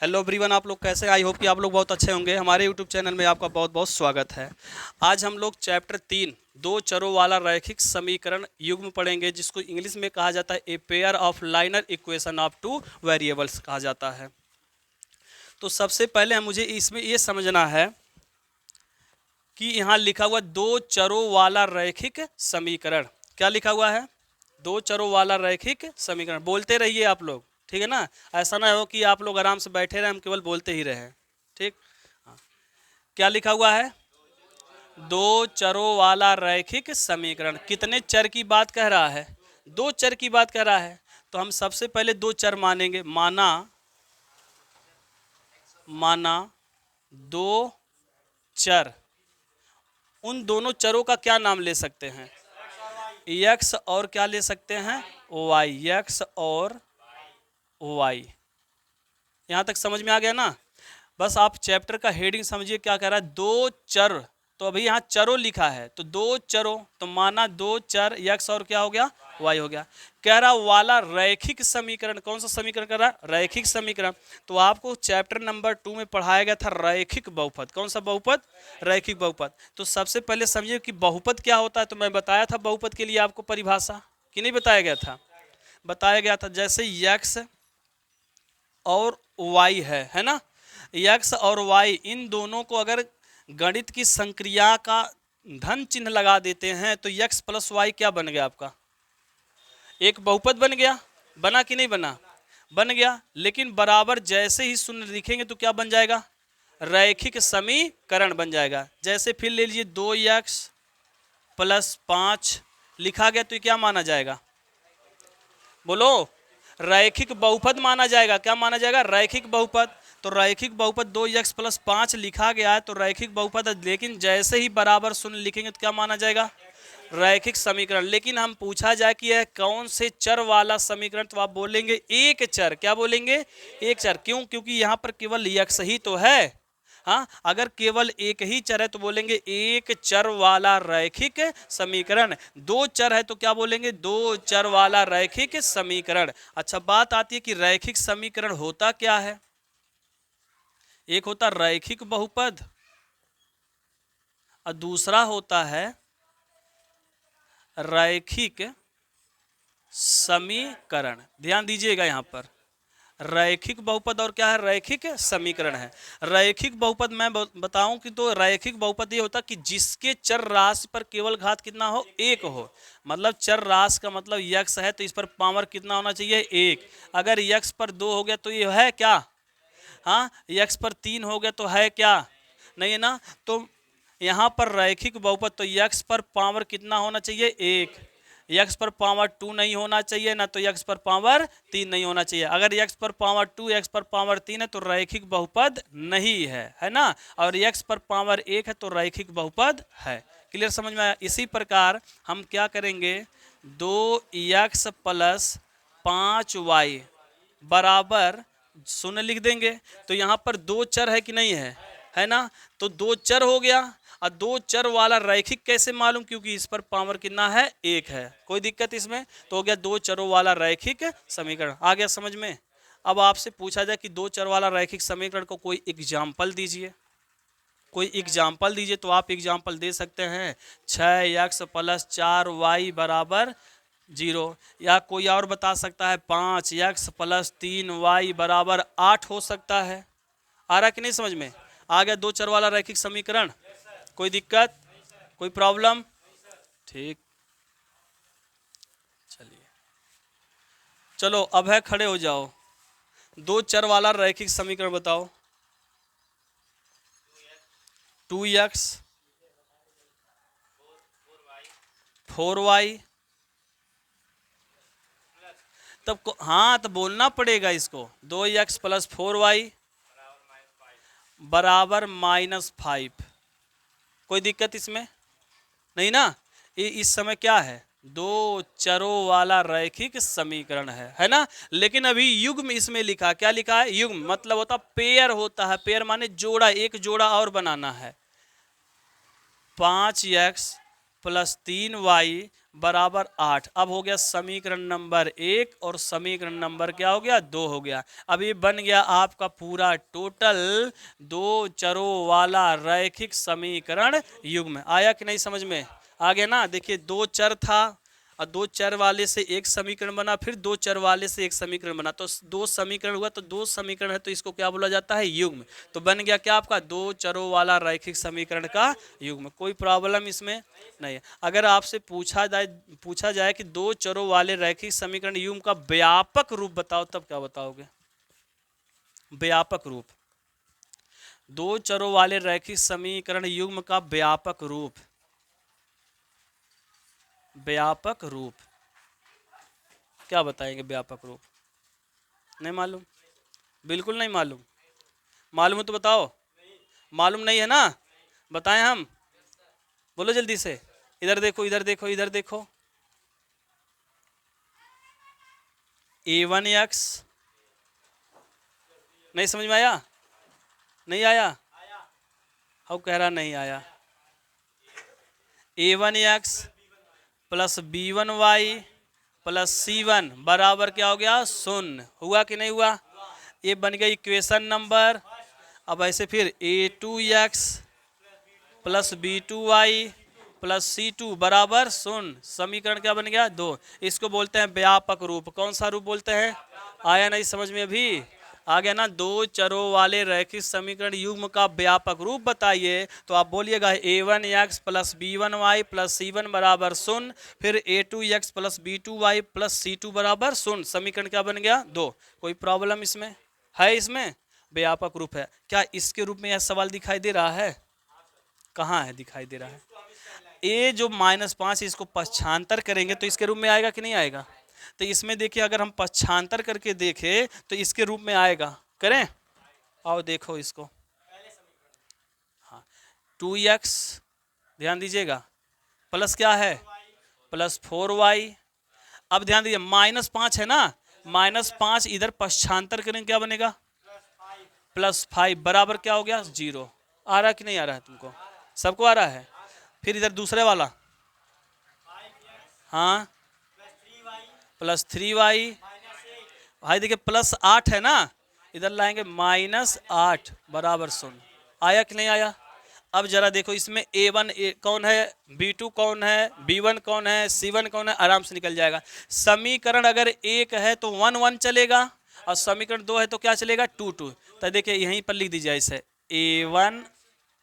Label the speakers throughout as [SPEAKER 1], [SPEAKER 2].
[SPEAKER 1] Hello everyone, आप लोग कैसे? आई होप कि आप लोग बहुत अच्छे होंगे। हमारे यूट्यूब चैनल में आपका बहुत बहुत स्वागत है। आज हम लोग चैप्टर 3 दो चरों वाला रैखिक समीकरण युग्म पढ़ेंगे, जिसको इंग्लिश में कहा जाता है a pair of liner equation of two variables कहा जाता है। तो सबसे पहले मुझे इसमें ये समझना है कि यहाँ लिखा हुआ दो चरों वाला रैखिक समीकरण। क्या लिखा हुआ है? दो चरों वाला रैखिक समीकरण। बोलते रहिए आप लोग, ठीक है ना? ऐसा ना हो कि आप लोग आराम से बैठे रहे, हम केवल बोलते ही रहे। ठीक। हाँ। क्या लिखा हुआ है? दो चरों वाला रैखिक समीकरण। कितने चर की बात कह रहा है? दो चर की बात कह रहा है। तो हम सबसे पहले दो चर मानेंगे। माना दो चर। उन दोनों चरों का क्या नाम ले सकते हैं? यक्स और क्या ले सकते हैं? वाई। यक्स और वाई। यहां तक समझ में आ गया ना? बस आप चैप्टर का हेडिंग समझिए क्या कह रहा है। दो चर। तो अभी यहाँ चरों लिखा है, तो दो चरों, तो माना दो चर यक्स और क्या हो गया? वाई हो गया। कह रहा वाला रैखिक समीकरण। कौन सा समीकरण कर रहा है? रैखिक समीकरण। तो आपको चैप्टर नंबर 2 में पढ़ाया गया था रैखिक बहुपद। कौन सा बहुपद? रैखिक बहुपद। तो सबसे पहले समझिए कि बहुपद क्या होता है। तो मैं बताया था बहुपद के लिए आपको परिभाषा, कि नहीं बताया गया था? बताया गया था। जैसे यक्स और वाई है ना? यक्स और वाई इन दोनों को अगर गणित की संक्रिया का धन चिन्ह लगा देते हैं तो यक्स प्लस वाई क्या बन गया आपका? एक बहुपद बन गया। बना कि नहीं बना? बन गया। लेकिन बराबर जैसे ही शून्य लिखेंगे तो क्या बन जाएगा? रैखिक समीकरण बन जाएगा। जैसे फिर ले लीजिए 2x प्लस 5 लिखा गया तो क्या माना जाएगा? बोलो। रैखिक बहुपद माना जाएगा। क्या माना जाएगा? रैखिक बहुपद। तो रैखिक बहुपद 2x प्लस 5 लिखा गया है तो रैखिक बहुपद है। लेकिन जैसे ही बराबर शून्य लिखेंगे तो क्या माना जाएगा? रैखिक समीकरण। लेकिन हम पूछा जाए कि यह कौन से चर वाला समीकरण, तो आप बोलेंगे एक चर। क्या बोलेंगे? एक चर। क्यों? क्योंकि यहाँ पर केवल यक्स ही तो है। हाँ, अगर केवल एक ही चर है तो बोलेंगे एक चर वाला रैखिक समीकरण। दो चर है तो क्या बोलेंगे? दो चर वाला रैखिक समीकरण। अच्छा, बात आती है कि रैखिक समीकरण होता क्या है? एक होता रैखिक बहुपद और दूसरा होता है रैखिक समीकरण। ध्यान दीजिएगा, यहां पर रैखिक बहुपद और क्या है? रैखिक समीकरण है। रैखिक बहुपद मैं बताऊं कि तो रैखिक बहुपद ये होता कि जिसके चर राशि पर केवल घात कितना हो? एक हो। मतलब चर राशि का मतलब यक्स है तो इस पर पावर कितना होना चाहिए? एक। अगर यक्स पर 2 हो गया तो ये है क्या? हाँ। यक्स पर 3 हो गया तो है क्या? नहीं है ना? तो यहाँ पर रैखिक बहुपद तो यक्स पर पावर कितना होना चाहिए? एक। यक्स पर पावर 2 नहीं होना चाहिए ना, तो यक्स पर पावर 3 नहीं होना चाहिए। अगर यक्स पर पावर 2 यक्स पर पावर 3 है तो रैखिक बहुपद नहीं है ना? और यक्स पर पावर 1 है तो रैखिक बहुपद है। क्लियर? समझ में आया? इसी प्रकार हम क्या करेंगे? 2x प्लस 5y बराबर शून्य लिख देंगे। तो यहाँ पर दो चर है कि नहीं है ना? तो दो चर हो गया। और दो चर वाला रैखिक कैसे मालूम? क्योंकि इस पर पावर कितना है? एक है। कोई दिक्कत इसमें? तो हो गया दो चरों वाला रैखिक समीकरण। आ गया समझ में? अब आपसे पूछा जाए कि दो चर वाला रैखिक समीकरण को कोई एग्जाम्पल दीजिए। कोई एग्जाम्पल दीजिए तो आप एग्जाम्पल दे सकते हैं 6x प्लस 4y बराबर 0। या कोई और बता सकता है 5x प्लस 3y बराबर 8 हो सकता है। आ रहा कि नहीं समझ में? आ गया दो चर वाला रैखिक समीकरण। कोई दिक्कत? कोई प्रॉब्लम? ठीक। चलिए, चलो अब है, खड़े हो जाओ। दो चर वाला रैखिक समीकरण बताओ। 2x 4y। तब हाँ, तो बोलना पड़ेगा इसको। 2x प्लस 4y बराबर -5। कोई दिक्कत इसमें? नहीं ना? ये इस समय क्या है? दो चरों वाला रैखिक समीकरण है ना? लेकिन अभी युग्म इसमें लिखा। क्या लिखा है? युग्म मतलब होता पेयर होता है। पेयर माने जोड़ा, एक जोड़ा और बनाना है। 5x प्लस 3y बराबर 8। अब हो गया समीकरण नंबर 1 और समीकरण नंबर क्या हो गया 2 हो गया। अब ये बन गया आपका पूरा टोटल दो चरों वाला रैखिक समीकरण युग्म। आया कि नहीं समझ में? आ गया ना? देखिए दो चर था और दो चर वाले से एक समीकरण बना, फिर दो चर वाले से एक समीकरण बना, तो दो समीकरण हुआ, तो दो समीकरण है तो इसको क्या बोला जाता है? युग्म। तो बन गया क्या आपका? दो चरों वाला रैखिक समीकरण का युग्म। कोई प्रॉब्लम इसमें नहीं है। अगर आपसे पूछा जाए कि दो चरों वाले रैखिक समीकरण युग्म का व्यापक रूप बताओ, तब क्या बताओगे? व्यापक रूप, दो चरों वाले रैखिक समीकरण युग्म का व्यापक रूप, व्यापक रूप क्या बताएंगे? व्यापक रूप नहीं मालूम? बिल्कुल नहीं मालूम? मालूम है तो बताओ। मालूम नहीं है ना? बताएं हम? बोलो जल्दी से। इधर देखो, इधर देखो, इधर देखो। a1x, नहीं समझ में आया? नहीं आया? हम कह रहा नहीं आया। a1x plus b1y plus c1 बराबर क्या हो गया? 0। हुआ कि नहीं हुआ? ये बन गया इक्वेशन नंबर। अब ऐसे फिर a2x plus b2y plus c2 बराबर 0। समीकरण क्या बन गया? 2। इसको बोलते हैं व्यापक रूप। कौन सा रूप बोलते हैं? आया नहीं समझ में? अभी आ गया ना? दो चरों वाले रैखिक समीकरण युग्म का व्यापक रूप बताइए, तो आप बोलिएगा a1x plus b1y plus c1 बराबर 0, फिर a2x plus b2y plus c2 बराबर 0। समीकरण क्या बन गया? 2। कोई प्रॉब्लम इसमें है? इसमें व्यापक रूप है। क्या इसके रूप में यह सवाल दिखाई दे रहा है? कहाँ है? दिखाई दे रहा है। ए जो -5 इसको पक्षांतर करेंगे तो इसके रूप में आएगा कि नहीं आएगा? तो इसमें देखिए, अगर हम पक्षांतर करके देखें तो इसके रूप में आएगा। करें? आओ देखो इसको। हाँ, 2x ध्यान दीजिएगा, प्लस क्या है? Plus 4y। अब ध्यान दीजिए -5 है ना? -5 इधर पक्षांतर करेंगे क्या बनेगा? +5 बराबर क्या हो गया? 0। आ रहा कि नहीं आ रहा है तुमको? सबको आ रहा है? फिर इधर दूसरे वाला, हाँ, प्लस 3y। भाई देखिए +8 है ना? इधर लाएंगे -8 बराबर 0। आया कि नहीं आया? अब जरा देखो इसमें a1 कौन है, b2 कौन है, b1 कौन है, c1 कौन है, आराम से निकल जाएगा। समीकरण अगर एक है तो 1 1 चलेगा, और समीकरण 2 है तो क्या चलेगा? 2 2। तो देखिए यहीं पर लिख दीजिए ऐसे a1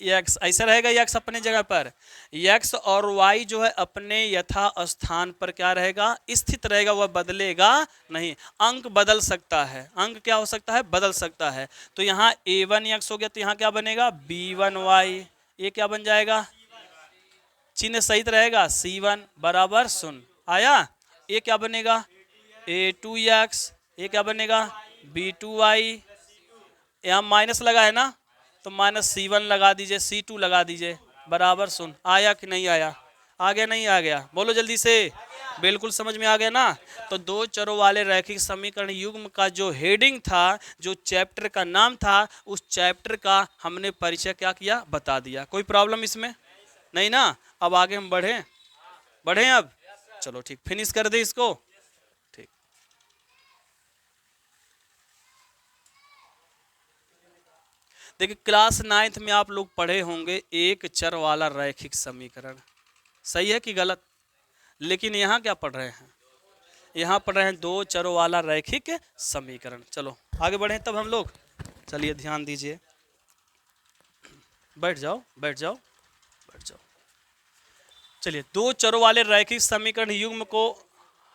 [SPEAKER 1] x, ऐसा रहेगा x अपने जगह पर, x और y जो है अपने यथा स्थान पर क्या रहेगा? स्थित रहेगा, वह बदलेगा नहीं। अंक बदल सकता है, अंक क्या हो सकता है? बदल सकता है। तो यहाँ a1x हो गया, तो यहाँ क्या बनेगा? b1y। ये क्या बन जाएगा? चिन्ह सहित रहेगा, c1 बराबर 0। आया? ये क्या बनेगा? a2x। ये क्या बनेगा? b2y। यहाँ माइनस लगा है ना, तो -c1 लगा दीजिए, c2 लगा दीजिए, बराबर 0। आया कि नहीं आया? आ गया नहीं आ गया? बोलो जल्दी से। बिल्कुल समझ में आ गया ना? तो दो चरों वाले रैखिक समीकरण युग्म का जो हेडिंग था, जो चैप्टर का नाम था, उस चैप्टर का हमने परिचय क्या किया? बता दिया। कोई प्रॉब्लम इसमें नहीं ना? अब आगे हम बढ़ें? बढ़ें अब? चलो ठीक, फिनिश कर दे इसको। ठीक, देखिए क्लास 9th में आप लोग पढ़े होंगे एक चर वाला रैखिक समीकरण। सही है कि गलत? लेकिन यहाँ क्या पढ़ रहे हैं? यहाँ पढ़ रहे हैं दो चरों वाला रैखिक समीकरण। चलो आगे बढ़े तब हम लोग। चलिए ध्यान दीजिए, बैठ जाओ, बैठ जाओ, बैठ जाओ। चलिए, दो चरों वाले रैखिक समीकरण युग्म को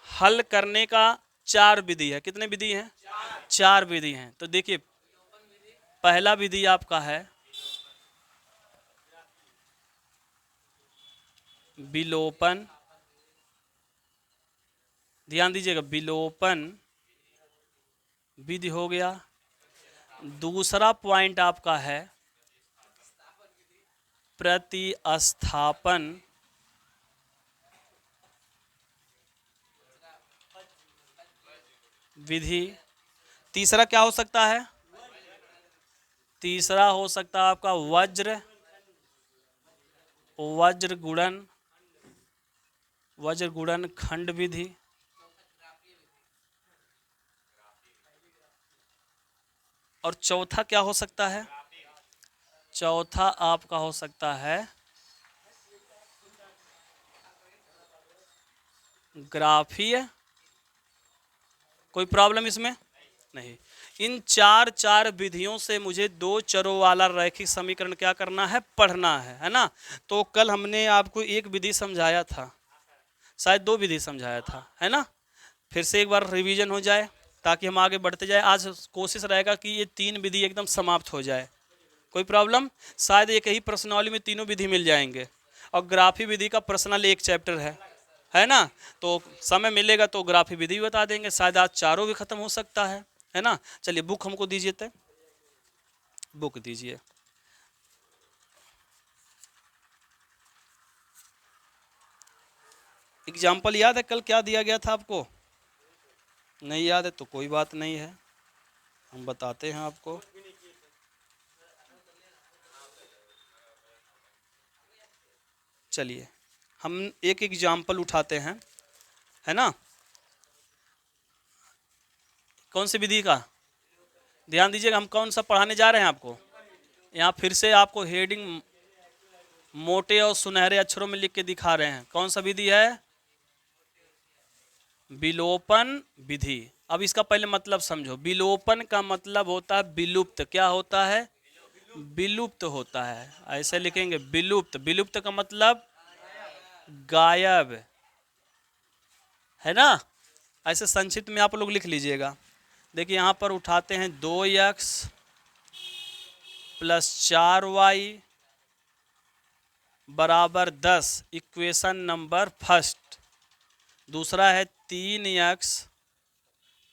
[SPEAKER 1] हल करने का 4 विधि है। कितने विधि हैं? 4 विधि हैं। तो देखिए पहला विधि आपका है विलोपन। ध्यान दीजिएगा, विलोपन विधि हो गया। दूसरा पॉइंट आपका है प्रतिस्थापन विधि। तीसरा क्या हो सकता है? तीसरा हो सकता है आपका वज्र गुणन वज्र गुणन खंड विधि, और चौथा क्या हो सकता है? चौथा आपका हो सकता है ग्राफीय। कोई प्रॉब्लम इसमें नहीं। इन चार विधियों से मुझे दो चरों वाला रैखिक समीकरण क्या करना है? पढ़ना है ना। तो कल हमने आपको एक विधि समझाया था, शायद दो विधि समझाया था, है ना। फिर से एक बार रिवीजन हो जाए ताकि हम आगे बढ़ते जाए। आज कोशिश रहेगा कि ये तीन विधि एकदम समाप्त हो जाए। कोई प्रॉब्लम? शायद एक ही प्रश्नावली में तीनों विधि मिल जाएंगे, और ग्राफी विधि का प्रश्नल एक चैप्टर है ना। तो समय मिलेगा तो ग्राफी विधि बता देंगे, शायद आज चारों भी खत्म हो सकता है ना। चलिए बुक हमको दीजिए, तय बुक दीजिए। एग्जाम्पल याद है कल क्या दिया गया था आपको? नहीं याद है तो कोई बात नहीं है, हम बताते हैं आपको। चलिए हम एक एग्जाम्पल उठाते हैं, है ना। कौन सी विधि का? ध्यान दीजिएगा, हम कौन सा पढ़ाने जा रहे हैं आपको। यहाँ फिर से आपको हेडिंग मोटे और सुनहरे अक्षरों में लिख के दिखा रहे हैं। कौन सा विधि है? विलोपन विधि। अब इसका पहले मतलब समझो। विलोपन का मतलब होता है विलुप्त। क्या होता है? विलुप्त होता है। ऐसे लिखेंगे विलुप्त। विलुप्त का मतलब गायब, है ना। ऐसे संक्षिप्त में आप लोग लिख लीजिएगा। देखिए यहाँ पर उठाते हैं 2x प्लस 4y बराबर 10, इक्वेशन नंबर फर्स्ट। दूसरा है 3x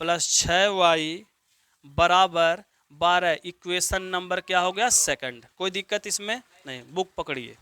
[SPEAKER 1] प्लस 6y बराबर 12, इक्वेशन नंबर क्या हो गया? सेकंड। कोई दिक्कत इसमें नहीं। बुक पकड़िए,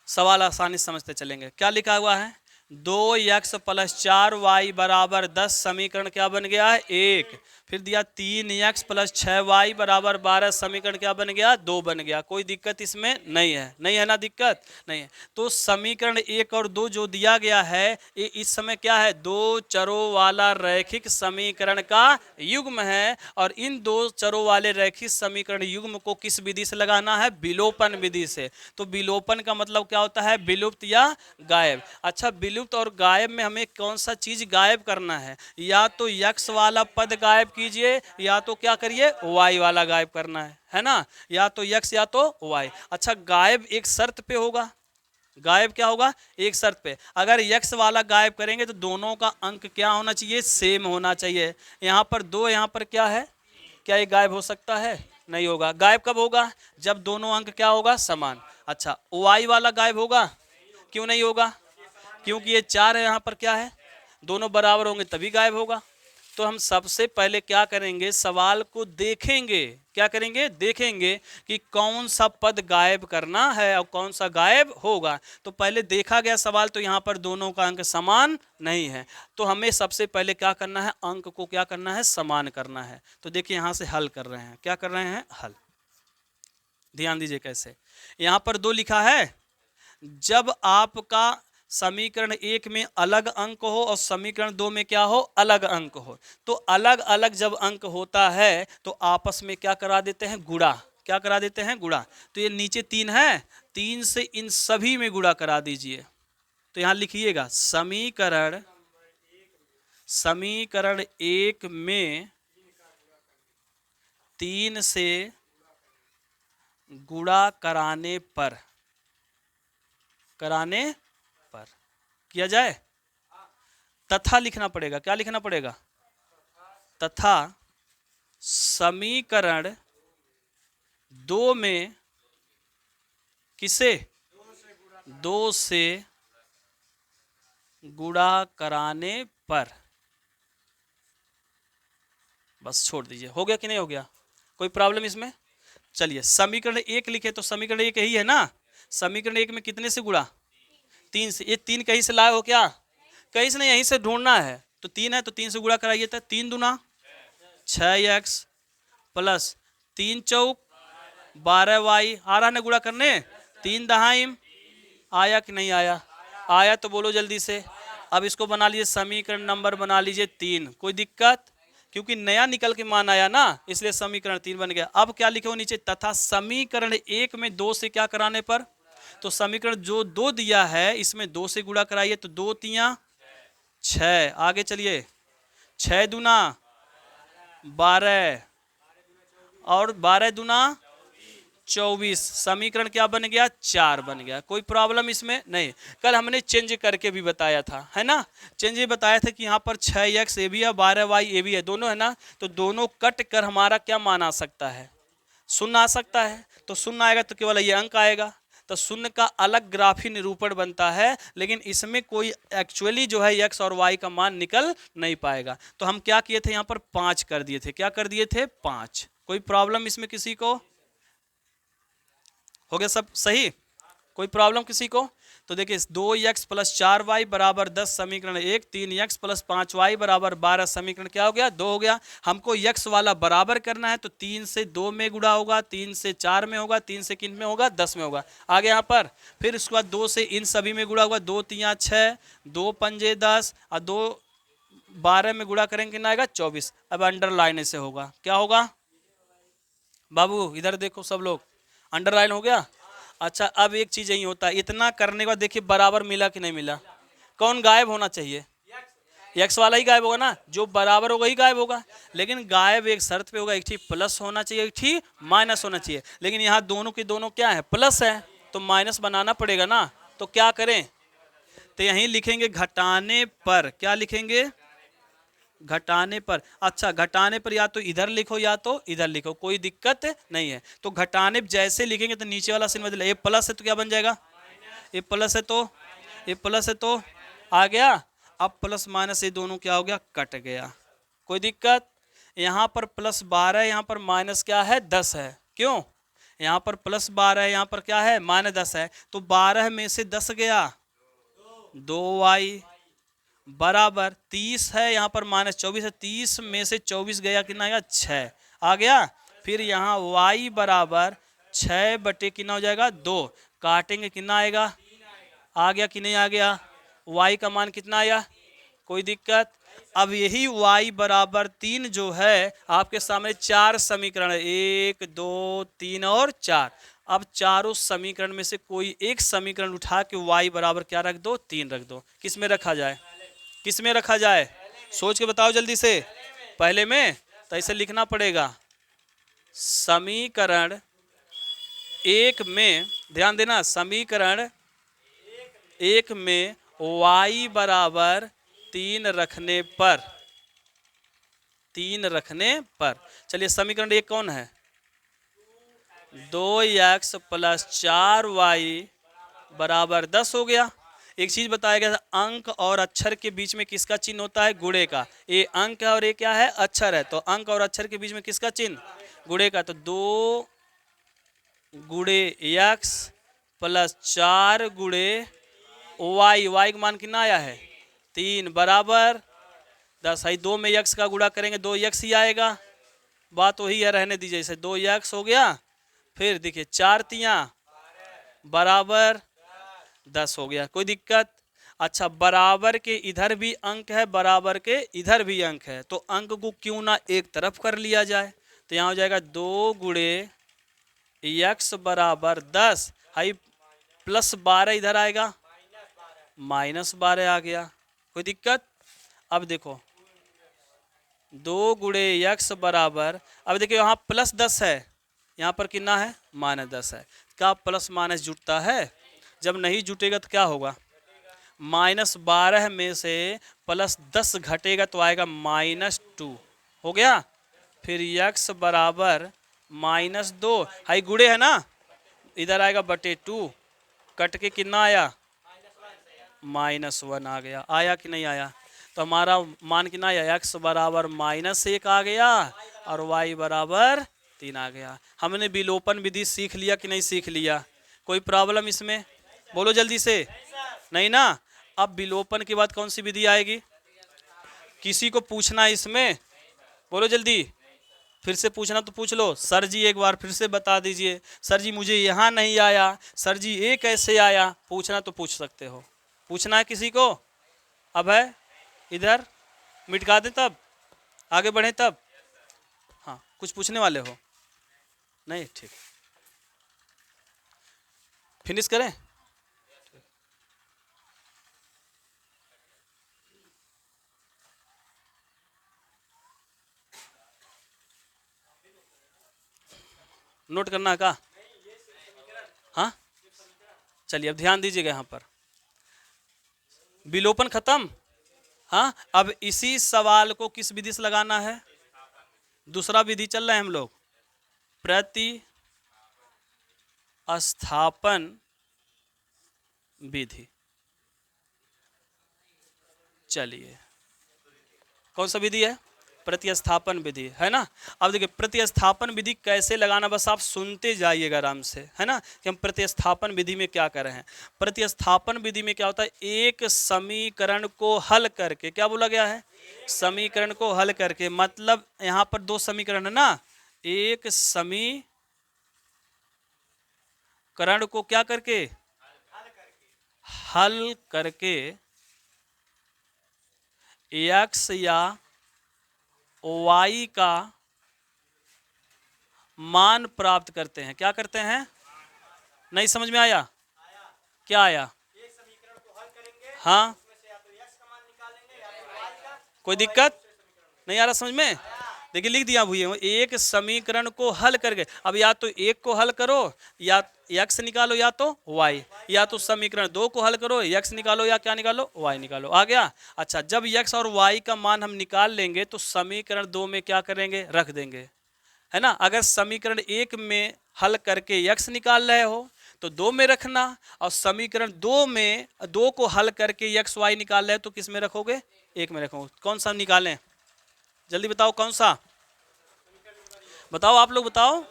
[SPEAKER 1] सवाल आसानी से समझते चलेंगे। क्या लिखा हुआ है? 2x प्लस 4y बराबर 10, समीकरण क्या बन गया है? 1। फिर दिया 3x प्लस 6y बराबर 12, समीकरण क्या बन गया? 2 बन गया। कोई दिक्कत इसमें नहीं है, नहीं है ना, दिक्कत नहीं है। तो समीकरण 1 और 2 जो दिया गया है ये इस समय क्या है? दो चरों वाला रैखिक समीकरण का युग्म है, और इन दो चरों वाले रैखिक समीकरण युग्म को किस विधि से लगाना है? विलोपन विधि से। तो विलोपन का मतलब क्या होता है? विलुप्त या गायब। अच्छा, विलुप्त और गायब में हमें कौन सा चीज गायब करना है? या तो यक्स वाला पद गायब कीजिए, या तो क्या करिए? वाई वाला गायब करना है ना। या तो यक्स या तो वाई। अच्छा, गायब एक शर्त पे होगा। गायब क्या होगा? एक शर्त पे। अगर यक्स वाला गायब करेंगे तो दोनों का अंक क्या होना चाहिए? सेम होना चाहिए। यहाँ पर 2, यहाँ पर क्या है? क्या ये गायब हो सकता है? नहीं होगा। गायब कब होगा? जब दोनों अंक क्या होगा? समान। अच्छा, वाई वाला गायब होगा? क्यों नहीं होगा? क्योंकि ये 4 है, यहाँ पर क्या है? दोनों बराबर होंगे तभी गायब होगा। तो हम सबसे पहले क्या करेंगे? सवाल को देखेंगे। क्या करेंगे? देखेंगे कि कौन सा पद गायब करना है और कौन सा गायब होगा। तो पहले देखा गया सवाल, तो यहाँ पर दोनों का अंक समान नहीं है। तो हमें सबसे पहले क्या करना है? अंक को क्या करना है? समान करना है। तो देखिए यहाँ से हल कर रहे हैं। क्या कर रहे हैं? हल। ध्यान दीजिए कैसे। यहाँ पर 2 लिखा है। जब आपका समीकरण 1 में अलग अंक हो और समीकरण 2 में क्या हो? अलग अंक हो, तो अलग अलग जब अंक होता है तो आपस में क्या करा देते हैं? गुणा। क्या करा देते हैं? गुणा। तो ये नीचे 3 है, 3 से इन सभी में गुणा करा दीजिए। तो यहां लिखिएगा समीकरण 1 में 3 से गुणा कराने पर किया जाए, तथा लिखना पड़ेगा। क्या लिखना पड़ेगा? तथा समीकरण 2 में किसे? 2 से गुणा कराने पर। बस छोड़ दीजिए। हो गया कि नहीं हो गया? कोई प्रॉब्लम इसमें? चलिए, समीकरण 1 लिखे तो समीकरण 1 यही है ना। समीकरण 1 में कितने से गुणा? 3 से। ये 3 कहीं से लाए हो क्या? कहीं से नहीं, यहीं से ढूंढना है। तो 3 है तो 3 से गुणा कराइए। तो 3 दूना 6x प्लस 3 चौक 12y। आ रहा ना गुणा करने? 3 दहाइम। आया कि नहीं आया? आया तो बोलो जल्दी से। अब इसको बना लीजिए समीकरण नंबर बना लीजिए 3। कोई दिक्कत? क्योंकि नया निकल के मान आया ना, इसलिए समीकरण 3 बन गया। अब क्या लिखे हो नीचे, तथा समीकरण 1 में 2 से क्या कराने पर, तो समीकरण जो 2 दिया है इसमें 2 से गुणा कराइए, तो 2 तिया 6। आगे चलिए, 6 दूना 12 और 12 दूना 24। समीकरण क्या बन गया, 4 बन गया। कोई प्रॉब्लम इसमें नहीं। कल हमने चेंज करके भी बताया था, है ना। चेंज ये बताया था कि यहाँ पर 6x ए भी है, 12y ए भी है, दोनों है ना, तो दोनों कट कर हमारा क्या मान आ सकता है, शून्य आ सकता है। तो शून्य आएगा तो केवल ये अंक आएगा, तो शून्य का अलग ग्राफी निरूपण बनता है, लेकिन इसमें कोई एक्चुअली जो है x और y का मान निकल नहीं पाएगा। तो हम क्या किए थे, यहाँ पर 5 कर दिए थे। क्या कर दिए थे, 5। कोई प्रॉब्लम इसमें किसी को? हो गया सब सही? कोई प्रॉब्लम किसी को? तो देखिए 2x प्लस 4y बराबर 10 समीकरण 1, 3x प्लस 5y बराबर 12 समीकरण क्या हो गया, 2 हो गया। हमको x वाला बराबर करना है, तो 3 से 2 में गुणा होगा, 3 से 4 में होगा, 3 से किन में होगा, 10 में होगा। आगे यहाँ पर फिर उसके बाद 2 से इन सभी में गुणा होगा, 2 तिया 6, 2 पंजे 10 और 2 12 में गुणा करेंगे कितना आएगा, 24। अब अंडरलाइन से होगा, क्या होगा बाबू, इधर देखो सब लोग, अंडरलाइन हो गया। अच्छा, अब एक चीज यही होता है, इतना करने के बाद देखिए बराबर मिला कि नहीं मिला, कौन गायब होना चाहिए, एक्स वाला ही गायब होगा ना, जो बराबर होगा ही गायब होगा। लेकिन गायब एक शर्त पे होगा, एक ठीक प्लस होना चाहिए, एक ठीक माइनस होना चाहिए। लेकिन यहाँ दोनों के दोनों क्या है, प्लस है, तो माइनस बनाना पड़ेगा ना। तो क्या करें, तो यहीं लिखेंगे घटाने पर, क्या लिखेंगे, घटाने पर। अच्छा, घटाने पर या तो इधर लिखो या तो इधर लिखो, कोई दिक्कत नहीं है। तो घटाने जैसे लिखेंगे तो नीचे वाला चिन्ह बदल, ए प्लस है तो क्या बन जाएगा, ए प्लस है तो ए प्लस है तो आ गया। अब प्लस माइनस ये दोनों क्या हो गया, कट गया। कोई दिक्कत? यहाँ पर प्लस 12 यहाँ पर माइनस क्या है, 10 है। क्यों, यहाँ पर प्लस 12 है, यहाँ पर क्या है, माइनस 10 है। तो 12 में से 10 गया, 2y बराबर 30 है, यहाँ पर माइनस 24 है, 30 में से 24 गया, कितना आएगा, 6 आ गया। फिर यहाँ y बराबर 6 बटे कितना हो जाएगा, 2। काटेंगे कितना आएगा, आ गया कि नहीं आ गया, y का मान कितना आया, कोई दिक्कत? अब यही y बराबर 3 जो है आपके सामने 4 समीकरण है, 1 2 3 और 4। अब चारों समीकरण में से कोई एक समीकरण उठा के y बराबर क्या रख दो, 3 रख दो। किस में रखा जाए, किस में रखा जाए, सोच के बताओ जल्दी से। पहले में, तो ऐसे लिखना पड़ेगा, समीकरण 1 में, ध्यान देना, समीकरण 1 में y बराबर 3 रखने पर, 3 रखने पर। चलिए समीकरण 1 कौन है, 2x प्लस 4y बराबर 10 हो गया। एक चीज बताया गया था, अंक और अक्षर के बीच में किसका चिन्ह होता है, गुणे का। ये अंक है और ये क्या है, अक्षर है, तो अंक और अक्षर के बीच में किसका चिन्ह, गुणे का। तो 2 गुणे x प्लस 4 गुणे y, y का मान कितना आया है, 3 बराबर 10 है। 2 में x का गुणा करेंगे 2x ही आएगा, बात वही है, रहने दीजिए इसे, 2x हो गया। फिर देखिए 4 तिया बराबर 10 हो गया, कोई दिक्कत? अच्छा, बराबर के इधर भी अंक है, बराबर के इधर भी अंक है, तो अंक को क्यों ना एक तरफ कर लिया जाए। तो यहाँ हो जाएगा 2 गुणे x बराबर 10 हाई प्लस 12 इधर आएगा, माइनस 12 आ गया, कोई दिक्कत? अब देखो 2 गुणे x बराबर, अब देखिए यहाँ प्लस 10 है, यहाँ पर कितना है, माइनस 10 है। क्या प्लस माइनस जुटता है? जब नहीं जुटेगा तो क्या होगा, माइनस 12 में से प्लस 10 घटेगा तो आएगा माइनस 2, हो गया। फिर x बराबर माइनस 2, हाई गुणे है ना, इधर आएगा बटे 2, कट के कितना आया, माइनस 1 आ गया। आया कि नहीं आया? तो हमारा मान कितना आया, x बराबर माइनस 1 आ गया और y बराबर 3 आ गया। हमने विलोपन विधि सीख लिया कि नहीं सीख लिया? कोई प्रॉब्लम इसमें, बोलो जल्दी से, नहीं ना। अब विलोपन के बाद कौन सी विधि आएगी, किसी को पूछना इसमें, बोलो जल्दी, फिर से पूछना तो पूछ लो। सर जी एक बार फिर से बता दीजिए, सर जी मुझे यहाँ नहीं आया, सर जी ये कैसे आया, पूछना तो पूछ सकते हो। पूछना है किसी को? अब है इधर मिटका दें तब आगे बढ़े तब। हाँ, कुछ पूछने वाले हो? नहीं, ठीक, फिनिश करें। नोट करना है का? हाँ, चलिए अब ध्यान दीजिएगा यहाँ पर। विलोपन खत्म। हाँ, अब इसी सवाल को किस विधि से लगाना है? दूसरा विधि चल रहा है हम लोग, प्रतिस्थापन विधि। चलिए, कौन सा विधि है? प्रतिस्थापन विधि, है ना। अब देखिए प्रतिस्थापन विधि कैसे लगाना, बस आप सुनते जाइएगा आराम से, है ना, कि हम प्रतिस्थापन विधि में क्या कर रहे हैं। प्रतिस्थापन विधि में क्या होता है, एक समीकरण को हल करके, क्या बोला गया है, समीकरण को हल करके, मतलब यहाँ पर दो समीकरण है ना, एक समीकरण को क्या करके, हल करके x या y का मान प्राप्त करते हैं। क्या करते हैं? नहीं समझ में आया? क्या आया? एक समीकरण को हल करेंगे, हाँ, उसमें से या तो x का मान निकालेंगे या तो y का। कोई दिक्कत नहीं आ रहा समझ में? देखिए लिख दिया भूये, एक समीकरण को हल करके, अब या तो एक को हल करो या x निकालो या तो y, या तो समीकरण दो को हल करो, x निकालो या क्या निकालो, y निकालो। आ गया? अच्छा, जब x और y का मान हम निकाल लेंगे तो समीकरण दो में क्या करेंगे, रख देंगे, है ना। अगर समीकरण एक में हल करके x निकाल रहे हो तो दो में रखना, और समीकरण दो को हल करके x y निकाल रहे हो तो किस में रखोगे, एक में रखोगे। कौन सा निकालें, जल्दी बताओ कौन सा, बताओ आप लोग बताओ।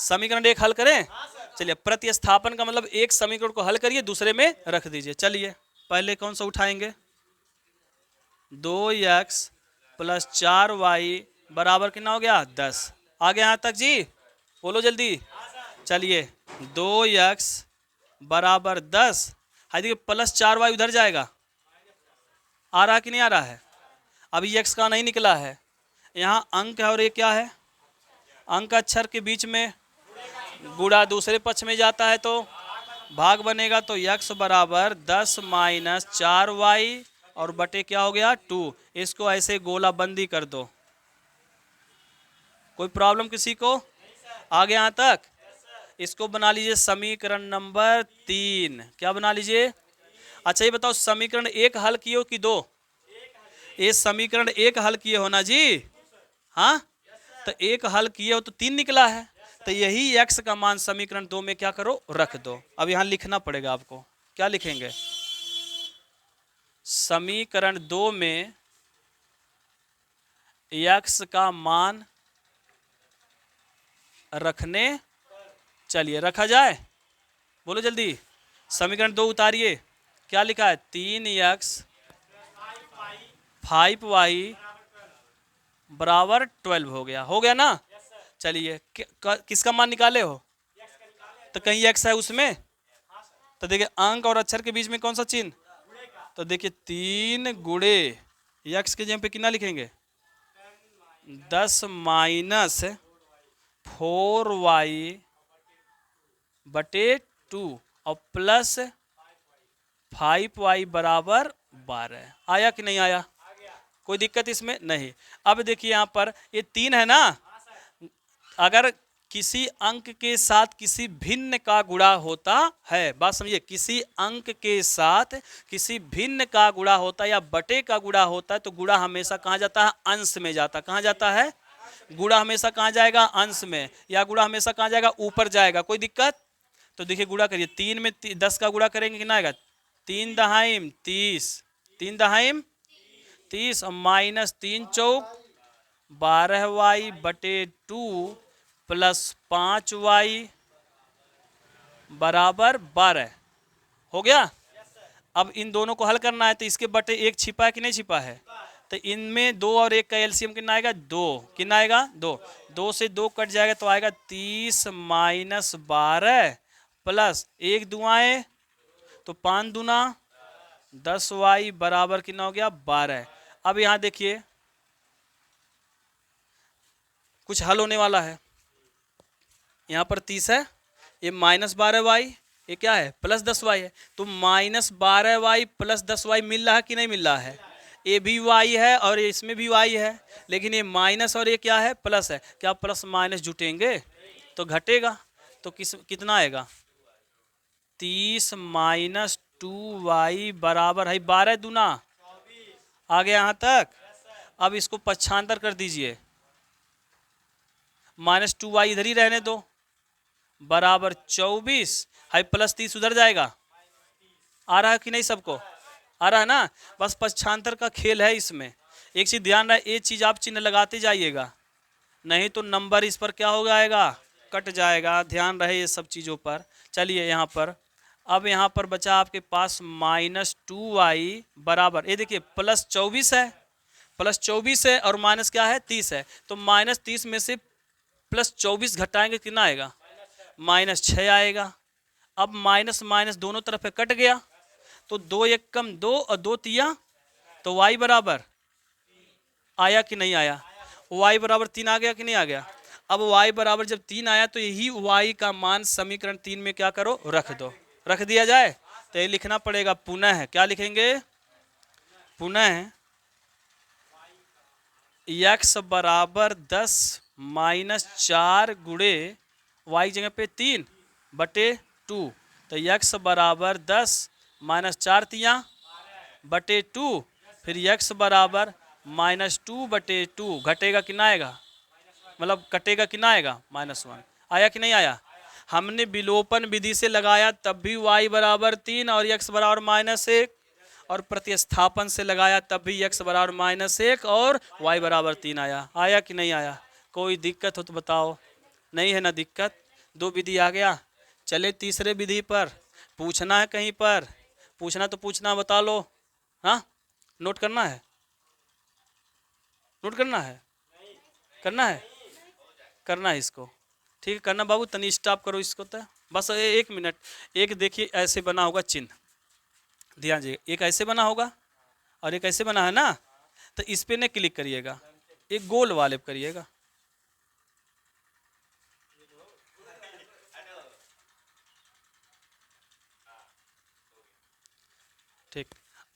[SPEAKER 1] समीकरण एक हल करें। चलिए, प्रतिस्थापन का मतलब एक समीकरण को हल करिए दूसरे में रख दीजिए। चलिए पहले कौन सा उठाएंगे, 2x प्लस 4y बराबर कितना हो गया, 10। आ गया यहाँ तक जी, बोलो जल्दी। चलिए 2x बराबर 10, हाँ देखिए प्लस 4y उधर जाएगा, आ रहा कि नहीं आ रहा है? अभी x का नहीं निकला है, यहाँ अंक है और ये क्या है, अंक अक्षर के बीच में गुणा दूसरे पक्ष में जाता है तो भाग बनेगा, तो x बराबर 10 माइनस 4y और बटे क्या हो गया 2। इसको ऐसे गोला बंदी कर दो। कोई प्रॉब्लम किसी को? आ गया यहाँ तक? इसको बना लीजिए समीकरण नंबर 3। क्या बना लीजिए? अच्छा ये बताओ, समीकरण एक हल किए हो कि दो? ये समीकरण एक हल किए हो ना जी, हाँ, तो एक हल किए हो तो 3 निकला है, तो यही x का मान समीकरण दो में क्या करो, रख दो। अब यहां लिखना पड़ेगा आपको, क्या लिखेंगे, समीकरण दो में x का मान रखने। चलिए रखा जाए, बोलो जल्दी। समीकरण दो उतारिए, क्या लिखा है, 3x 5y बराबर 12 हो गया, हो गया ना। चलिए किसका मान निकाले हो, तो कहीं x है उसमें, तो देखिए अंक और अक्षर के बीच में कौन सा चिन्ह, तो देखिए 3 गुणे x के जगह पे कितना लिखेंगे, 10 माइनस 4y बटे 2 और प्लस 5y बराबर 12। आया कि नहीं आया? कोई दिक्कत इसमें नहीं। अब देखिए यहाँ पर ये 3 है ना, अगर किसी अंक के साथ किसी भिन्न का गुणा होता है, बात समझिए, किसी अंक के साथ किसी भिन्न का गुणा होता है या बटे का गुणा होता है तो गुणा हमेशा कहाँ जाता है, अंश में जाता। कहाँ जाता है गुणा, हमेशा कहाँ जाएगा, अंश में, या गुणा हमेशा कहाँ जाएगा, ऊपर जाएगा। कोई दिक्कत? तो देखिए गुणा करिए, 3 में 10 का गुणा करेंगे कितना आएगा, 3 दहाइम 30, 3 दहाइम 30 और माइनस 3 चौक 12y बटे 2 प्लस 5y बराबर 12 हो गया। अब इन दोनों को हल करना है तो इसके बटे एक छिपा है कि नहीं छिपा है, तो इनमें 2 और 1 का एलसीएम कितना आएगा, 2। कितना आएगा, 2। 2 से 2 कट जाएगा तो आएगा 30 माइनस 12 प्लस 1 दुआएं तो 5 दूना 10y बराबर कितना हो गया 12। अब यहाँ देखिए कुछ हल होने वाला है। यहाँ पर 30 है, ये -12y, ये क्या है +10y है। तो -12y + 10y मिल रहा है कि नहीं मिल रहा है? ये भी y है और इसमें भी y है, लेकिन ये माइनस और ये क्या है प्लस है। क्या प्लस माइनस जुटेंगे तो घटेगा। तो कितना आएगा 30 - 2y बराबर है 12 दूना आ गया यहाँ तक। अब इसको पक्षांतर कर दीजिए, -2y इधर ही रहने दो बराबर 24 है, +30 उधर जाएगा। आ रहा है कि नहीं सबको? आ रहा है ना। बस पक्षांतर का खेल है इसमें। एक चीज ध्यान रहे, ये चीज आप चिन्ह लगाते जाइएगा, नहीं तो नंबर इस पर क्या हो जाएगा कट जाएगा। ध्यान रहे ये सब चीज़ों पर। चलिए यहाँ पर, अब यहाँ पर बचा आपके पास -2y बराबर, ये देखिए +24 है, +24 है और माइनस क्या है 30 है। तो -30 में से +24 घटाएंगे कितना आएगा -6 आएगा। अब माइनस माइनस दोनों तरफ है कट गया, तो 2 1 कम 2 और 2 तिया, तो y बराबर आया कि नहीं आया? y बराबर 3 आ गया कि नहीं आ गया? अब y बराबर जब 3 आया तो यही y का मान समीकरण 3 में क्या करो रख दो। रख दिया जाए तो ये लिखना पड़ेगा पुनः, क्या लिखेंगे पुनः x बराबर 10 - 4 गुणे y जगह पे 3 बटे 2, तो x बराबर 10 - 4 तिया बटे 2, फिर x बराबर -2 बटे 2 घटेगा कितना आएगा, मतलब कटेगा कितना आएगा -1। आया कि नहीं आया? हमने विलोपन विधि से लगाया तब भी y बराबर 3 और x बराबर -1, और प्रतिस्थापन से लगाया तब भी x बराबर -1 और y बराबर 3 आया। आया कि नहीं आया? कोई दिक्कत हो तो बताओ। नहीं है ना दिक्कत? 2 विधि आ गया। चले तीसरे विधि पर। पूछना है कहीं पर? पूछना तो पूछना, बता लो। हाँ नोट करना है, नोट करना है, करना है, करना है इसको। ठीक है करना बाबू, तनी स्टॉप करो इसको तो बस 1 मिनट। एक देखिए ऐसे बना होगा चिन्ह, ध्यान दीजिए, एक ऐसे बना होगा और एक ऐसे बना है ना, तो इस पे ने क्लिक करिएगा, एक गोल वाले पे करिएगा। ठीक,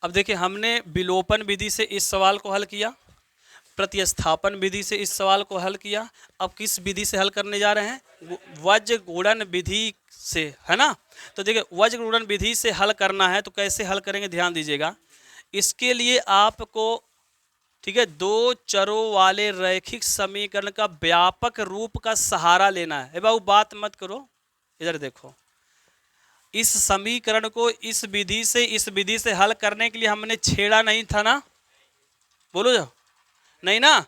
[SPEAKER 1] अब देखिए हमने विलोपन विधि से इस सवाल को हल किया, प्रतिस्थापन विधि से इस सवाल को हल किया। अब किस विधि से हल करने जा रहे हैं? वज्र गुणन विधि से, है ना। तो देखिए वज्र गुणन विधि से हल करना है, तो कैसे हल करेंगे ध्यान दीजिएगा। इसके लिए आपको ठीक है 2 चरों वाले रैखिक समीकरण का व्यापक रूप का सहारा लेना है। बाबू बात मत करो, इधर देखो। इस समीकरण को इस विधि से हल करने के लिए हमने छेड़ा नहीं था ना, बोलो जो नहीं ना।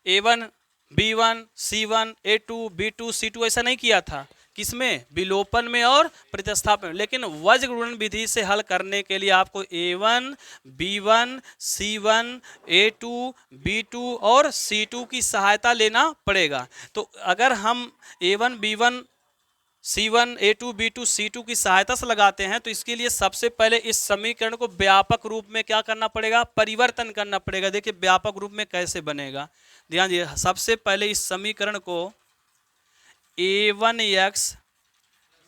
[SPEAKER 1] A1 B1 C1 A2 B2 C2 ऐसा नहीं किया था, किसमें? विलोपन में और प्रतिस्थापन में। लेकिन वज्र गुणन विधि से हल करने के लिए आपको A1 B1 C1 A2 B2 और C2 की सहायता लेना पड़ेगा। तो अगर हम A1 B1 C1 A2 B2 C2 की सहायता से लगाते हैं, तो इसके लिए सबसे पहले इस समीकरण को व्यापक रूप में क्या करना पड़ेगा? परिवर्तन करना पड़ेगा। देखिए व्यापक रूप में कैसे बनेगा, ध्यान दीजिए। सबसे पहले इस समीकरण को A1x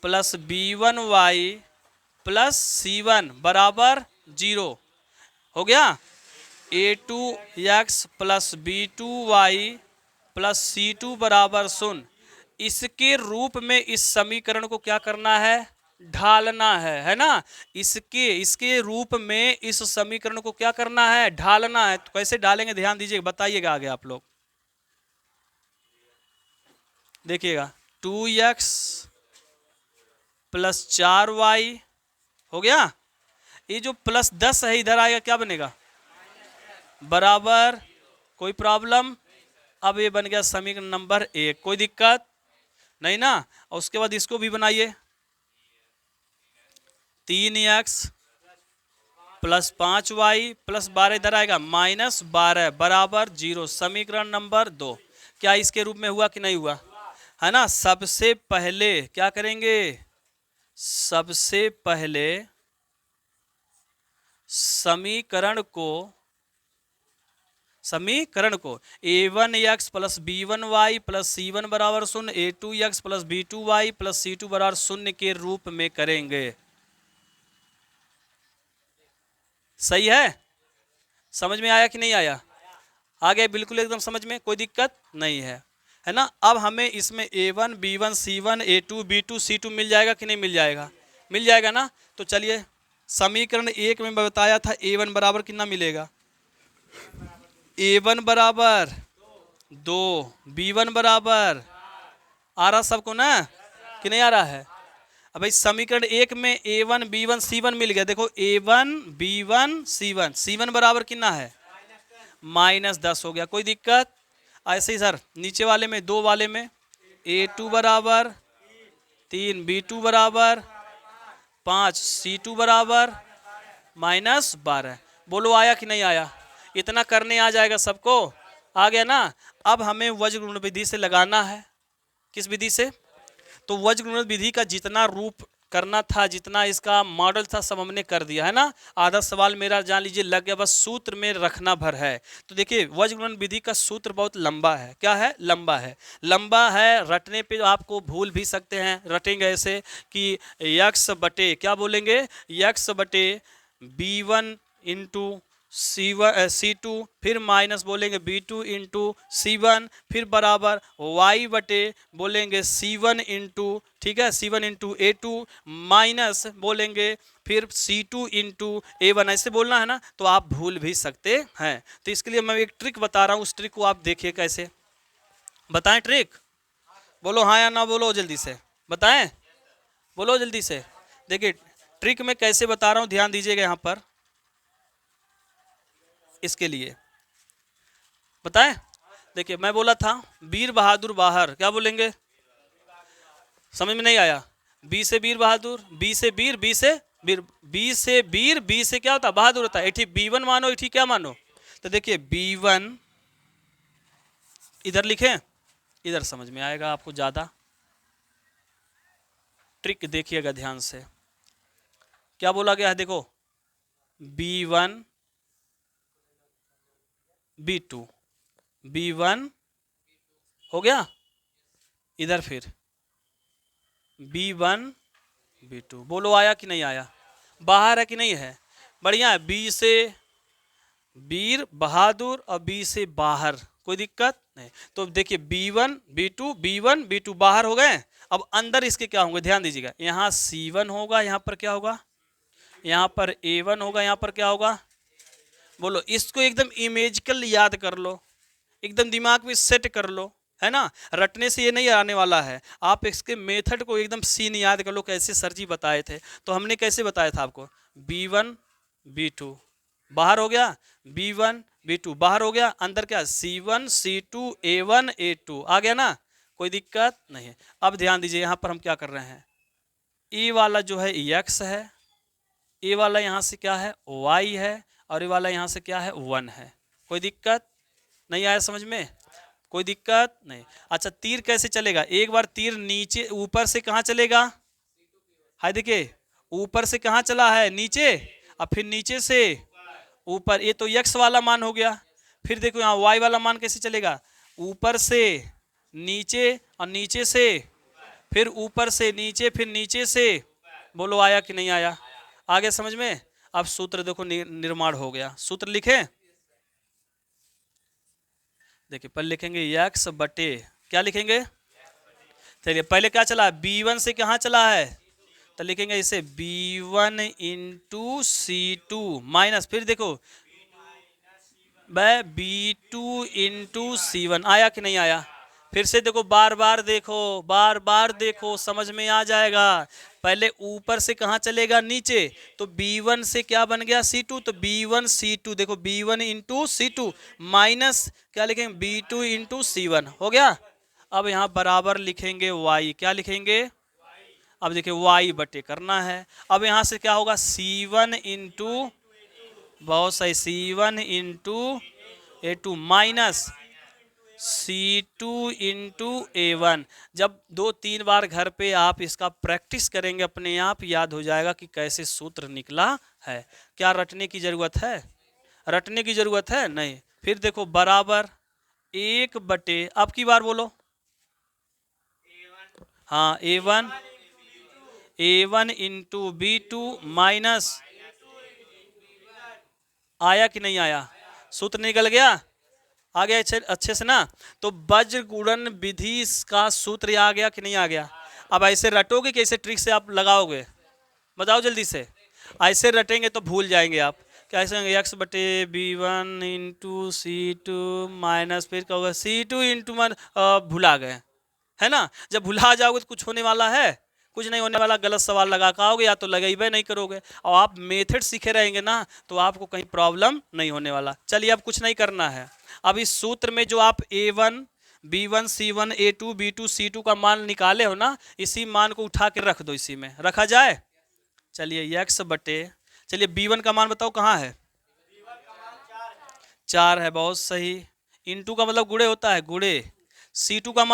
[SPEAKER 1] + B1y + C1 बराबर 0 हो गया। A2x + B2y + C2 बराबर 0। इसके रूप में इस समीकरण को क्या करना है? ढालना है ना। इसके रूप में इस समीकरण को क्या करना है? ढालना है। तो कैसे ढालेंगे ध्यान दीजिए, बताइएगा आगे आप लोग। देखिएगा 2x + 4y हो गया। ये जो +10 है इधर आएगा, क्या बनेगा? बराबर, कोई प्रॉब्लम? अब ये बन गया समीकरण नंबर 1, कोई दिक्कत नहीं ना। और उसके बाद इसको भी बनाइए, 3x + 5y + 12 इधर आएगा -12 बराबर 0, समीकरण नंबर 2। क्या इसके रूप में हुआ कि नहीं हुआ? है ना। सबसे पहले क्या करेंगे? सबसे पहले समीकरण को a1x plus b1y plus c1 बराबर 0, a2x plus b2y plus c2 बराबर 0 के रूप में करेंगे। सही है? समझ में आया कि नहीं आया? आ गया बिल्कुल एकदम समझ में, कोई दिक्कत नहीं है, है ना। अब हमें इसमें a1 b1 c1 a2 b2 c2 मिल जाएगा कि नहीं मिल जाएगा? मिल जाएगा ना। तो चलिए समीकरण 1 में बताया था a1 बराबर कितना मिलेगा, a1 बराबर 2, b1 बराबर, आ रहा सबको ना कि नहीं आ रहा है? अब भाई समीकरण 1 में a1 b1 c1 मिल गया। देखो a1 b1 c1, c1 बराबर कितना है, -10 हो गया, कोई दिक्कत? ऐसे ही सर नीचे वाले में 2 वाले में a2 बराबर 3, b2 बराबर 5, c2 बराबर -12। बोलो आया कि नहीं आया? इतना करने आ जाएगा सबको? आ गया ना। अब हमें वज्र गुणन विधि से लगाना है। किस विधि से? तो वज्र गुणन विधि का जितना रूप करना था, जितना इसका मॉडल था, सब हमने कर दिया है ना। आधा सवाल मेरा जान लीजिए लग गया, बस सूत्र में रखना भर है। तो देखिए वज्र गुणन विधि का सूत्र बहुत लंबा है। क्या है? लंबा है। लंबा है, रटने पे आपको भूल भी सकते हैं। रटेंगे ऐसे कि यक्स बटे, क्या बोलेंगे, यक्स बटे b1 इंटू c2, फिर माइनस बोलेंगे b2 इंटू c1, फिर बराबर y बटे बोलेंगे c1 इंटू, ठीक है, c1 इंटू a2, माइनस बोलेंगे फिर c2 इंटू a1। ऐसे बोलना है ना, तो आप भूल भी सकते हैं। तो इसके लिए मैं एक ट्रिक बता रहा हूँ, उस ट्रिक को आप देखिए कैसे। बताएं ट्रिक? बोलो हाँ या ना, बोलो जल्दी से बताएं, बोलो जल्दी से। देखिए ट्रिक में कैसे बता रहा हूँ, ध्यान दीजिएगा यहाँ पर। इसके लिए बताएं, देखिए मैं बोला था वीर बहादुर बाहर, क्या बोलेंगे? समझ में नहीं आया? बी से वीर बहादुर, बी से वीर, बी से वीर, बी से वीर, बी से क्या होता है, बहादुर होता है। इठी b1 मानो, इठी क्या मानो? तो देखिए b1 इधर लिखें, इधर समझ में आएगा आपको ज्यादा। ट्रिक देखिएगा ध्यान से, क्या बोला गया है, देखो b1 b2, b1 हो गया, इधर फिर b1 b2। बोलो आया कि नहीं आया? बाहर है कि नहीं है? बढ़िया है। बी से वीर बहादुर और बी से बाहर, कोई दिक्कत नहीं। तो देखिए b1 b2, b1 b2 बाहर हो गए। अब अंदर इसके क्या होंगे, ध्यान दीजिएगा। यहाँ c1 होगा, यहाँ पर क्या होगा, यहाँ पर a1 होगा, यहाँ पर क्या होगा? बोलो, इसको एकदम इमेजिकल याद कर लो, एकदम दिमाग में सेट कर लो, है ना। रटने से ये नहीं आने वाला है, आप इसके मेथड को एकदम सीन याद कर लो, कैसे सर जी बताए थे। तो हमने कैसे बताया था आपको, b1 b2 बाहर हो गया, b1 b2 बाहर हो गया, अंदर क्या, c1 c2 a1 a2 आ गया ना, कोई दिक्कत नहीं है। अब ध्यान दीजिए यहाँ पर हम क्या कर रहे हैं, e वाला जो है x है, ए वाला यहाँ से क्या है, y है, और ये वाला यहाँ से क्या है, 1 है। कोई दिक्कत नहीं आया समझ में? कोई दिक्कत नहीं। अच्छा तीर कैसे चलेगा, एक बार तीर नीचे ऊपर से कहाँ चलेगा, हाय देखिए ऊपर से कहाँ चला है, नीचे, और फिर नीचे से ऊपर। ये तो x वाला मान हो गया। फिर देखो यहाँ y वाला मान कैसे चलेगा, ऊपर से नीचे और नीचे से, फिर ऊपर से नीचे, फिर नीचे से। बोलो आया कि नहीं आया? आ गया समझ में? अब सूत्र देखो निर्माण हो गया। सूत्र लिखें, देखिए पहले लिखेंगे x बटे, क्या लिखेंगे, चलिए पहले क्या चला है, b1 से कहाँ चला है, तो लिखेंगे इसे b1 इंटू c2 माइनस, फिर देखो b2 इंटू c1। आया कि नहीं आया? फिर से देखो, बार बार देखो, बार बार देखो, समझ में आ जाएगा। पहले ऊपर से कहाँ चलेगा, नीचे, तो b1 से क्या बन गया, c2, तो b1 c2, देखो b1 इंटू c2 माइनस क्या लिखेंगे, b2 इंटू c1 हो गया। अब यहाँ बराबर लिखेंगे y, क्या लिखेंगे, अब देखिए y बटे करना है। अब यहाँ से क्या होगा, c1 इंटू, बहुत सही, c1 into a2 minus C2 into A1। जब 2-3 बार घर पे आप इसका प्रैक्टिस करेंगे अपने आप याद हो जाएगा कि कैसे सूत्र निकला है। क्या रटने की जरूरत है? रटने की जरूरत है नहीं। फिर देखो बराबर 1/, अब की बार बोलो। हाँ A1 इंटू B2 माइनस, आया कि नहीं आया? सूत्र निकल गया, आ गया अच्छे से ना। तो वज्र गुणन विधि का सूत्र आ गया कि नहीं आ गया? अब ऐसे रटोगे कैसे, ट्रिक से आप लगाओगे? बताओ जल्दी से। ऐसे रटेंगे तो भूल जाएंगे आप। कैसे होंगे? x/b1 इंटू C2 माइनस, फिर कहोगे C2 इंटू भुला गए, है ना। जब भुला जाओगे तो कुछ होने वाला है? कुछ नहीं होने वाला। गलत सवाल लगा के आओगे या तो लगेबे नहीं करोगे। और आप मेथड सीखे रहेंगे ना तो आपको कहीं प्रॉब्लम नहीं होने वाला। चलिए अब कुछ नहीं करना है। अब इस सूत्र में जो आप A1 B1 C1 A2 B2 C2 का मान निकाले हो ना, इसी मान को उठा के रख दो, इसी में रखा जाए। चलिए चलिए B1 का मान बताओ कहाँ है? 4 है, बहुत सही। इंटू का मतलब गुणे होता है, गुणे। C2 का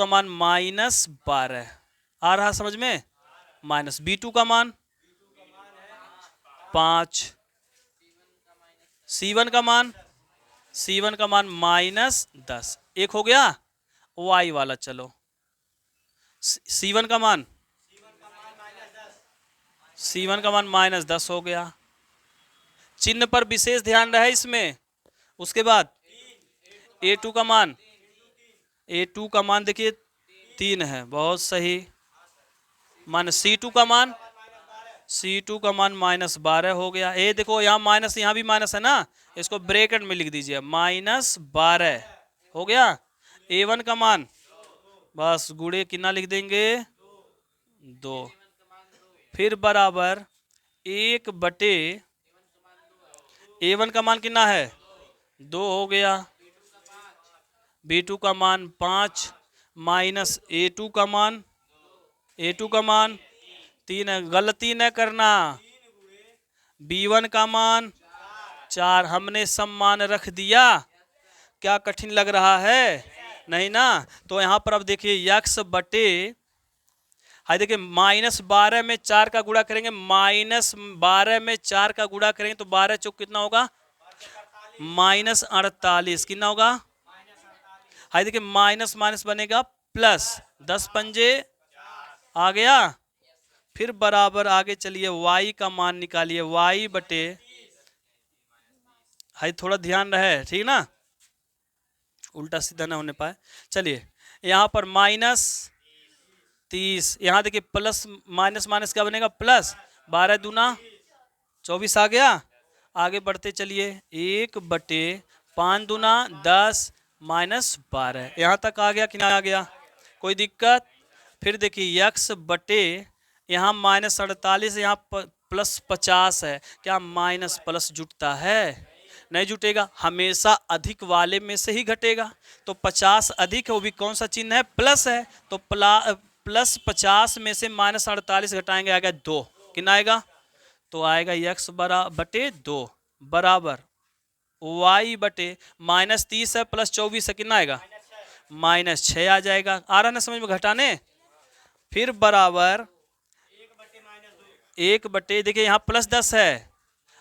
[SPEAKER 1] मान -12 आ रहा समझ में? माइनस B2 का मान 5, C1 का मान -10। एक हो गया Y वाला। चलो C1 का मान -10 हो गया। चिन्ह पर विशेष ध्यान रहे इसमें। उसके बाद A2 का मान देखिए 3 है, बहुत सही। माइनस C2 का मान -12 हो गया। ये देखो यहाँ माइनस, यहाँ भी माइनस है ना, इसको ब्रैकेट में लिख दीजिए, -12 हो गया। A1 का मान बस गुणे कितना लिख देंगे? 2। फिर बराबर 1/, A1 का मान कितना है? 2 हो गया। B2 का मान 5 माइनस A2 का मान 3 है। गलती न करना। B1 का मान 4, हमने सम्मान रख दिया। क्या कठिन लग रहा है? नहीं ना। तो यहाँ पर अब देखिए x/, हाय देखिए -12 में 4 का गुणा करेंगे, -12 में 4 का गुणा करेंगे तो 12 चौक कितना होगा? -48। कितना होगा? हाय देखिए माइनस माइनस बनेगा प्लस, 10 पंजे आ गया। फिर बराबर आगे चलिए y का मान निकालिए, y/, हाय थोड़ा ध्यान रहे, ठीक ना, उल्टा सीधा ना होने पाए। चलिए यहाँ पर -30, यहाँ देखिए प्लस माइनस माइनस क्या बनेगा? प्लस। 12 दूना 24 आ गया। आगे बढ़ते चलिए 1/5 दूना 10 -12, यहाँ तक आ गया कि ना आ गया? कोई दिक्कत? फिर देखिए x/, यहाँ -48, यहाँ +50 है। क्या माइनस प्लस जुटता है? नहीं जुटेगा, हमेशा अधिक वाले में से ही घटेगा। तो 50 अधिक है, वो भी कौन सा चिन्ह है? प्लस है। तो +50 में से -48 घटाएंगे, आएगा 2। कितना आएगा? तो आएगा x/2 बराबर y/, -30 है +24 है, कितना आएगा? -6 आ जाएगा। आ रहा ना समझ में घटाने? फिर बराबर 1/, देखिए यहाँ +10 है,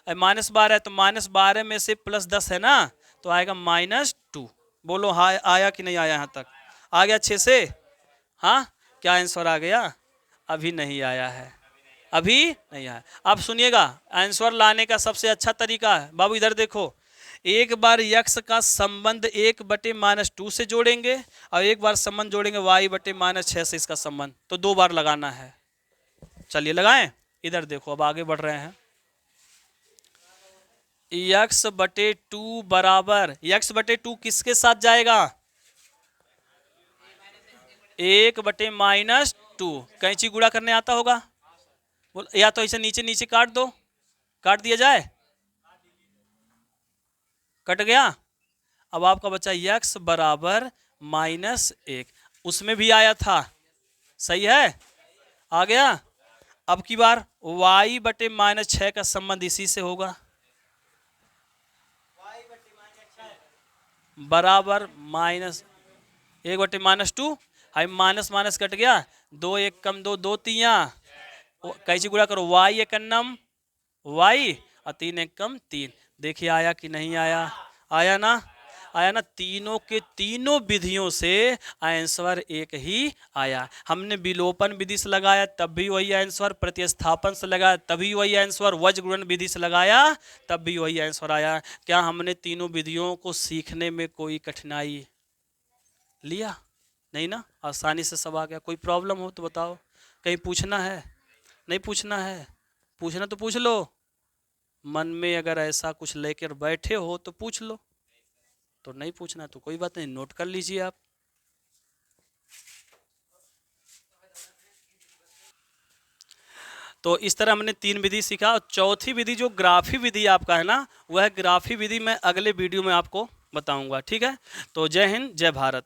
[SPEAKER 1] -12 है, तो -12 में से +10 है ना, तो आएगा -2। बोलो हाँ, आया कि नहीं आया? यहाँ तक आ गया अच्छे से? हाँ, क्या आंसर आ गया? अभी नहीं आया है, अभी नहीं आया। अब सुनिएगा, आंसर लाने का सबसे अच्छा तरीका है। बाबू इधर देखो, एक बार x का संबंध 1/-2 से जोड़ेंगे और एक बार संबंध जोड़ेंगे y/-6 से, इसका संबंध तो 2 बार लगाना है। चलिए लगाएं। इधर देखो, अब आगे बढ़ रहे हैं। x/2 बराबर, x/2 किसके साथ जाएगा? 1/-2। कैंची गुणा करने आता होगा? या तो इसे नीचे नीचे काट दो, काट दिया जाए, कट गया। अब आपका बचा x बराबर -1, उसमें भी आया था, सही है, आ गया। अब की बार y/-6 का संबंध इसी से होगा। बराबर minus 1/-2। High minus minus cut गया, 2 1 कम 2, 2 तिया कैसे गुणा करो, y एक अन्नम y और 3 1 कम 3। देखिए आया कि नहीं आया, आया ना, आया ना। तीनों के तीनों विधियों से आंसर एक ही आया। हमने विलोपन विधि से लगाया तब भी वही आंसर, प्रतिस्थापन से लगाया तभी वही आंसर, वज्र गुणन विधि से लगाया तब भी वही आंसर आया। क्या हमने तीनों विधियों को सीखने में कोई कठिनाई लिया? नहीं ना, आसानी से सब आ गया। कोई प्रॉब्लम हो तो बताओ, कहीं पूछना है? नहीं पूछना है? पूछना तो पूछ लो, मन में अगर ऐसा कुछ लेकर बैठे हो तो पूछ लो, तो नहीं पूछना तो कोई बात नहीं, नोट कर लीजिए आप। तो इस तरह हमने 3 विधि सीखा। और चौथी विधि जो ग्राफी विधि आपका है ना, वह ग्राफी विधि मैं अगले वीडियो में आपको बताऊंगा, ठीक है। तो जय हिंद, जय भारत।